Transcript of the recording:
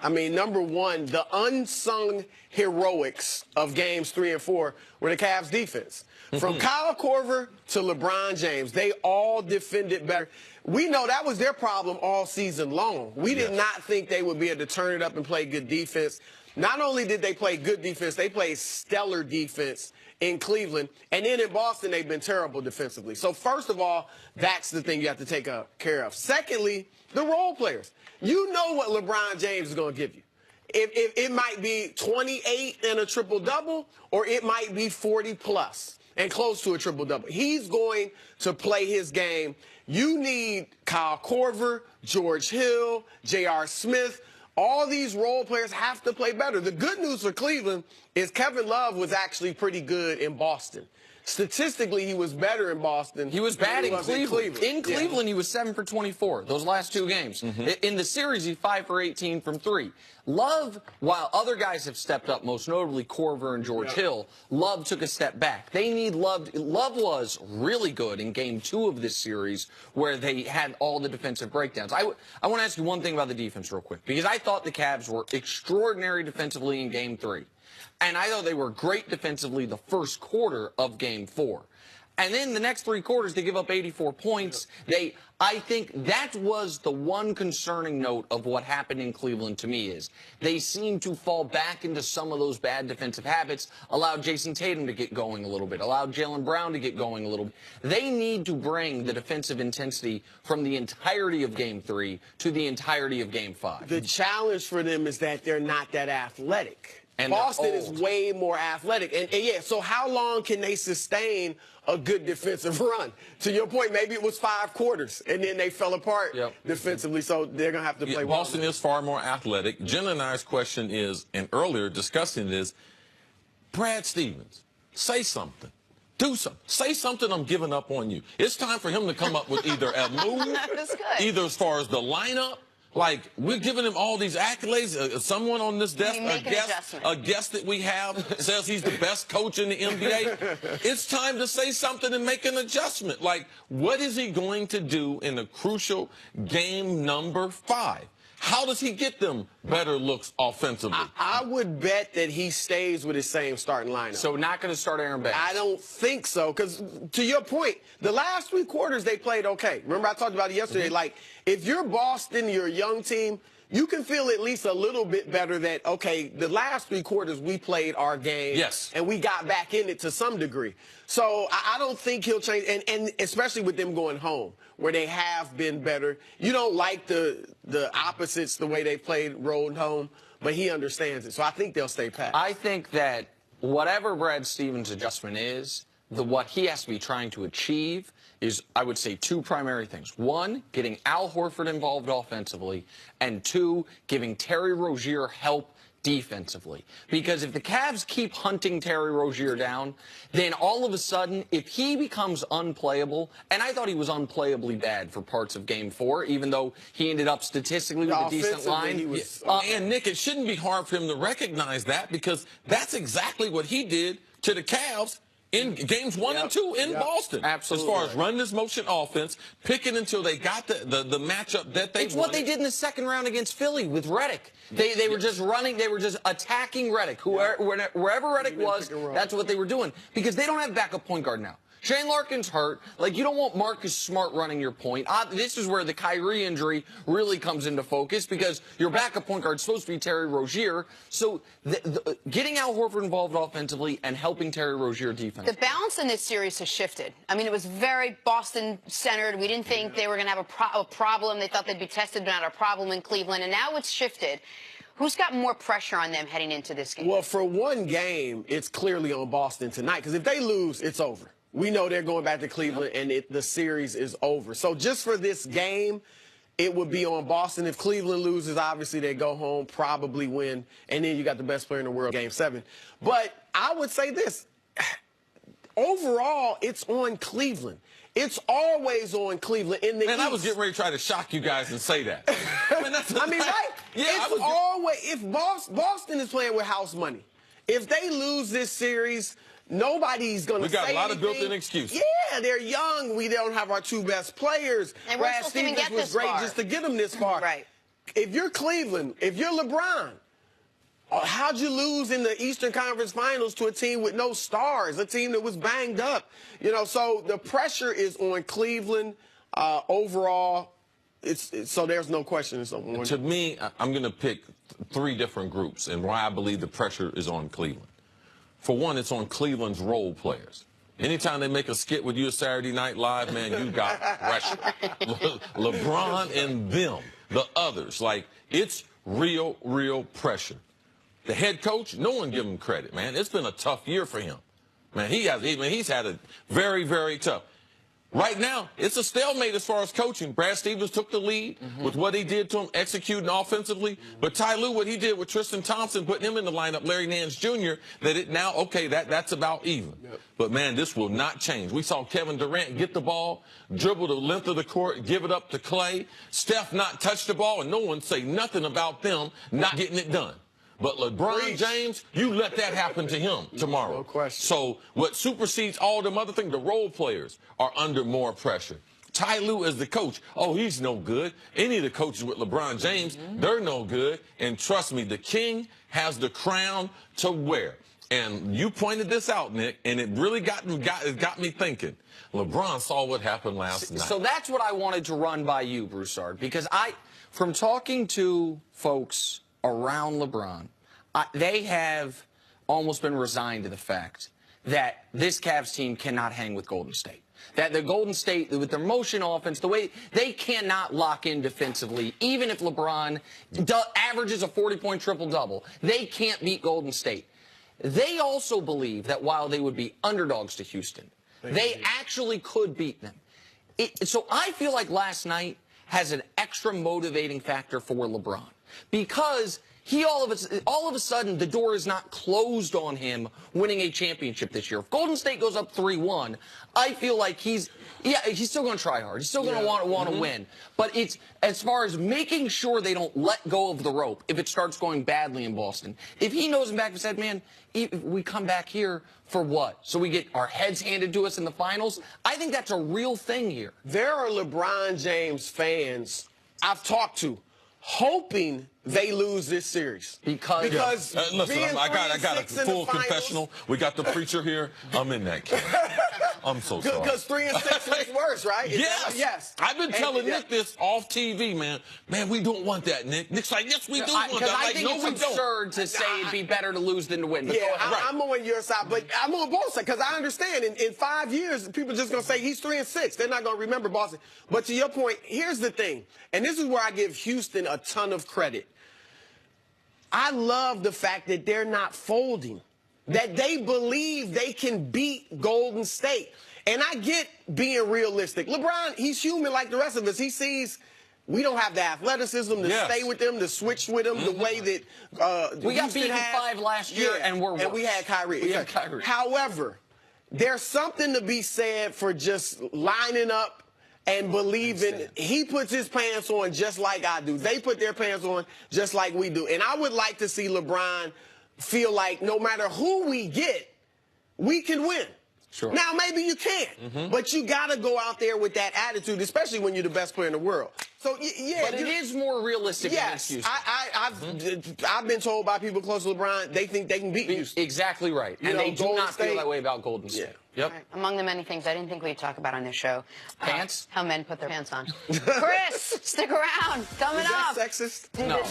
I mean, number one, the unsung heroics of games 3 and 4 were the Cavs defense. From Kyle Korver to LeBron James, they all defended better. We know that was their problem all season long. We did not think they would be able to turn it up and play good defense. Not only did they play good defense, they played stellar defense in Cleveland. And then in Boston, they've been terrible defensively. So first of all, that's the thing you have to take care of. Secondly, the role players. You know what LeBron James is going to give you. If it might be 28 and a triple-double, or it might be 40+ and close to a triple-double. He's going to play his game. You need Kyle Korver, George Hill, J.R. Smith. All these role players have to play better. The good news for Cleveland is Kevin Love was actually pretty good in Boston. Statistically, he was better in Boston. He was bad in Cleveland. In Cleveland, he was 7 for 24, those last 2 games. In the series, he's 5 for 18 from 3. Love, while other guys have stepped up, most notably Korver and George Hill, Love took a step back. They need Love. Love was really good in Game 2 of this series, where they had all the defensive breakdowns. I want to ask you one thing about the defense real quick, because I thought the Cavs were extraordinary defensively in Game 3. And I thought they were great defensively the first quarter of Game 4. And then the next 3 quarters, they give up 84 points. I think that was the one concerning note of what happened in Cleveland to me is they seem to fall back into some of those bad defensive habits, allowed Jason Tatum to get going a little bit, allowed Jaylen Brown to get going a little bit. They need to bring the defensive intensity from the entirety of Game 3 to the entirety of Game 5. The challenge for them is that they're not that athletic. And Boston is way more athletic. And yeah, so how long can they sustain a good defensive run? To your point, maybe it was 5 quarters, and then they fell apart defensively, so they're going to have to play well. Boston is far more athletic. Jen and I's question is, and earlier discussing this, Brad Stevens, say something. Do something. Say something, I'm giving up on you. It's time for him to come up with either a move, either as far as the lineup. Like, we're giving him all these accolades. Someone on this desk, a guest that we have, says he's the best coach in the NBA. It's time to say something and make an adjustment. Like, what is he going to do in a crucial game number 5? How does he get them better looks offensively? I would bet that he stays with his same starting lineup. So not going to start Aaron Banks? I don't think so, because to your point, the last 3 quarters they played okay. Remember I talked about it yesterday. Like, if you're Boston, you're a young team, you can feel at least a little bit better that, okay, the last 3 quarters we played our game. And we got back in it to some degree. So I don't think he'll change, and especially with them going home, where they have been better. You don't like the opposites, the way they played rolling home, but he understands it. So I think they'll stay pat. I think that whatever Brad Stevens' adjustment is, what he has to be trying to achieve is, I would say, 2 primary things. 1, getting Al Horford involved offensively, and 2, giving Terry Rozier help defensively. Because if the Cavs keep hunting Terry Rozier down, then all of a sudden, if he becomes unplayable, and I thought he was unplayably bad for parts of Game 4, even though he ended up statistically with a decent line. And, Nick, it shouldn't be hard for him to recognize that, because that's exactly what he did to the Cavs in games 1 and 2 in Boston. Absolutely. As far as running this motion offense, picking until they got the matchup that they wanted. It's what they did in the second round against Philly with Redick. They were just running, they were just attacking Redick. Wherever Redick was, that's what they were doing. Because they don't have backup point guard now. Shane Larkin's hurt. Like, you don't want Marcus Smart running your point. This is where the Kyrie injury really comes into focus, because your backup point guard is supposed to be Terry Rozier. So getting Al Horford involved offensively and helping Terry Rozier defensively. The balance in this series has shifted. I mean, it was very Boston-centered. We didn't think they were going to have a problem. They thought they'd be tested, but not a problem in Cleveland. And now it's shifted. Who's got more pressure on them heading into this game? Well, for one game, it's clearly on Boston tonight, because if they lose, it's over. We know they're going back to Cleveland, and the series is over. So just for this game, it would be on Boston. If Cleveland loses, obviously they go home, probably win, and then you got the best player in the world, Game 7. But I would say this. Overall, it's on Cleveland. It's always on Cleveland in the East. I was getting ready to try to shock you guys and say that. Right? Yeah, it's always, if Boston is playing with house money, if they lose this series, nobody's going to say anything. We got a lot of built-in excuses. Yeah, they're young. We don't have our 2 best players. And Brad Stevens was great just to get them this far. Right. if you're Cleveland, if you're LeBron, how'd you lose in the Eastern Conference Finals to a team with no stars, a team that was banged up? You know, so the pressure is on Cleveland overall. So there's no question. To me, I'm going to pick three different groups and why I believe the pressure is on Cleveland. For one, it's on Cleveland's role players. Anytime they make a skit with you at Saturday Night Live, man, you got pressure. LeBron and them, the others, like, it's real pressure. The head coach, no one give him credit, man. It's been a tough year for him. Man, he's had it very tough. Right now, it's a stalemate as far as coaching. Brad Stevens took the lead with what he did to him, executing offensively. But Ty Lue, what he did with Tristan Thompson, putting him in the lineup, Larry Nance Jr., that's about even. Yep. But, man, this will not change. We saw Kevin Durant get the ball, dribble the length of the court, give it up to Clay. Steph not touch the ball, and no one say nothing about them not getting it done. But LeBron James, you let that happen to him tomorrow. No question. So what supersedes all them other things, the role players are under more pressure. Ty Lue as the coach, he's no good. Any of the coaches with LeBron James, they're no good. And trust me, the king has the crown to wear. And you pointed this out, Nick, and it really got me thinking. LeBron saw what happened last night. So that's what I wanted to run by you, Broussard, because from talking to folks around LeBron, they have almost been resigned to the fact that this Cavs team cannot hang with Golden State. That the Golden State, with their motion offense, the way they cannot lock in defensively, even if LeBron averages a 40-point triple-double, they can't beat Golden State. They also believe that while they would be underdogs to Houston, they actually could beat them. So I feel like last night has an extra motivating factor for LeBron, because he all of a sudden, the door is not closed on him winning a championship this year. If Golden State goes up 3-1, I feel like he's still going to try hard. He's still going to want to win. But it's as far as making sure they don't let go of the rope if it starts going badly in Boston. If he knows in back of his head, man, if we come back here for what? So we get our heads handed to us in the finals? I think that's a real thing here. There are LeBron James fans I've talked to hoping they lose this series. Because listen, I got a full confessional. We got the preacher here. I'm in that camp. I'm so sorry. Because 3-6 is worse, right? Yes. I've been telling Nick this off TV, man. Man, we don't want that, Nick. Nick's like, yes, we do want that. I think it's absurd to say it'd be better to lose than to win. Yeah, I'm on your side, but I'm on both sides, because I understand in 5 years, people are just going to say he's 3-6. They're not going to remember Boston. But to your point, here's the thing, and this is where I give Houston a ton of credit. I love the fact that they're not folding, that they believe they can beat Golden State. And I get being realistic. LeBron, he's human like the rest of us. He sees we don't have the athleticism to stay with them, to switch with them the way that we got beaten 5 last year, and we're worse. And we had Kyrie. However, there's something to be said for just lining up and believing. He puts his pants on just like I do. They put their pants on just like we do. And I would like to see LeBron feel like no matter who we get, we can win. Sure. Now, maybe you can't, but you got to go out there with that attitude, especially when you're the best player in the world. So, yeah. But it is more realistic against Houston. I've been told by people close to LeBron, they think they can beat Houston. Exactly right. And they do not feel that way about Golden State. Yeah. Yep. Right. Among the many things I didn't think we'd talk about on this show. Pants? How men put their pants on. Chris, stick around. Coming up. Is that sexist? No.